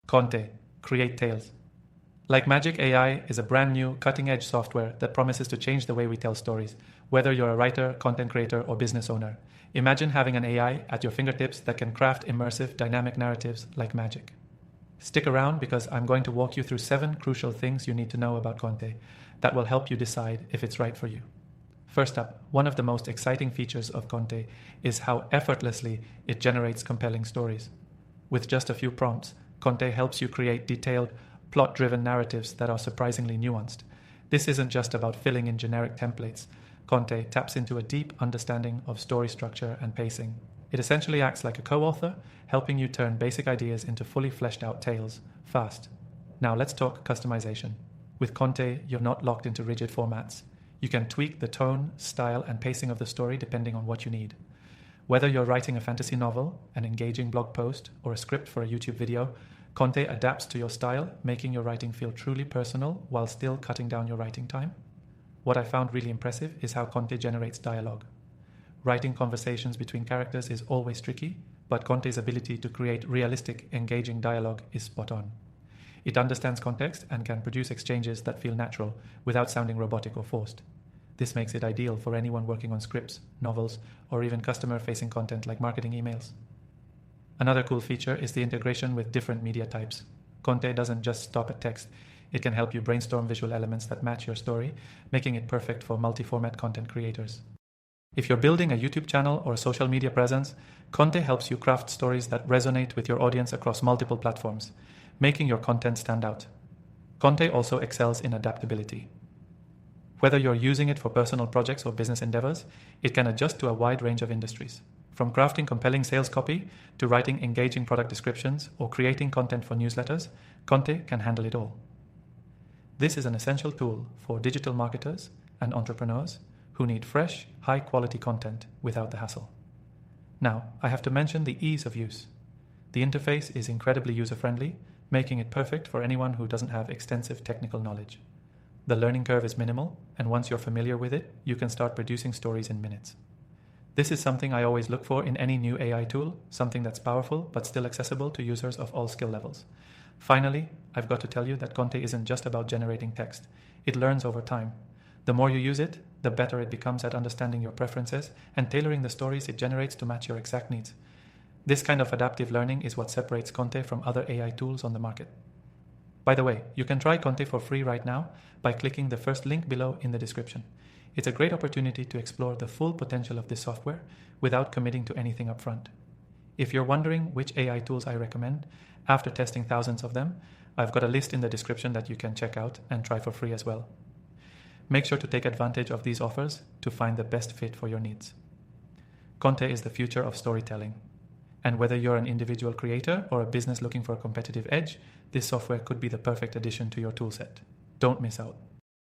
Conte, create tales. Like Magic AI is a brand new cutting-edge software that promises to change the way we tell stories, whether you're a writer, content creator, or business owner. Imagine having an AI at your fingertips that can craft immersive, dynamic narratives like magic. Stick around because I'm going to walk you through 7 crucial things you need to know about Conte that will help you decide if it's right for you. First up, one of the most exciting features of Conte is how effortlessly it generates compelling stories. With just a few prompts, Conte helps you create detailed, plot-driven narratives that are surprisingly nuanced. This isn't just about filling in generic templates. Conte taps into a deep understanding of story structure and pacing. It essentially acts like a co-author, helping you turn basic ideas into fully fleshed out tales, fast. Now let's talk customization. With Conte, you're not locked into rigid formats. You can tweak the tone, style, and pacing of the story depending on what you need. Whether you're writing a fantasy novel, an engaging blog post, or a script for a YouTube video, Conte adapts to your style, making your writing feel truly personal while still cutting down your writing time. What I found really impressive is how Conte generates dialogue. Writing conversations between characters is always tricky, but Conte's ability to create realistic, engaging dialogue is spot on. It understands context and can produce exchanges that feel natural without sounding robotic or forced. This makes it ideal for anyone working on scripts, novels, or even customer-facing content like marketing emails. Another cool feature is the integration with different media types. Conte doesn't just stop at text. It can help you brainstorm visual elements that match your story, making it perfect for multi-format content creators. If you're building a YouTube channel or a social media presence, Conte helps you craft stories that resonate with your audience across multiple platforms, making your content stand out. Conte also excels in adaptability. Whether you're using it for personal projects or business endeavors, it can adjust to a wide range of industries. From crafting compelling sales copy to writing engaging product descriptions or creating content for newsletters, Conte can handle it all. This is an essential tool for digital marketers and entrepreneurs who need fresh, high-quality content without the hassle. Now, I have to mention the ease of use. The interface is incredibly user-friendly, making it perfect for anyone who doesn't have extensive technical knowledge. The learning curve is minimal, and once you're familiar with it, you can start producing stories in minutes. This is something I always look for in any new AI tool, something that's powerful but still accessible to users of all skill levels. Finally, I've got to tell you that Conte isn't just about generating text. It learns over time. The more you use it, the better it becomes at understanding your preferences and tailoring the stories it generates to match your exact needs. This kind of adaptive learning is what separates Conte from other AI tools on the market. By the way, you can try Conte for free right now by clicking the first link below in the description. It's a great opportunity to explore the full potential of this software without committing to anything upfront. If you're wondering which AI tools I recommend, after testing thousands of them, I've got a list in the description that you can check out and try for free as well. Make sure to take advantage of these offers to find the best fit for your needs. Conte is the future of storytelling. And whether you're an individual creator or a business looking for a competitive edge, this software could be the perfect addition to your toolset. Don't miss out.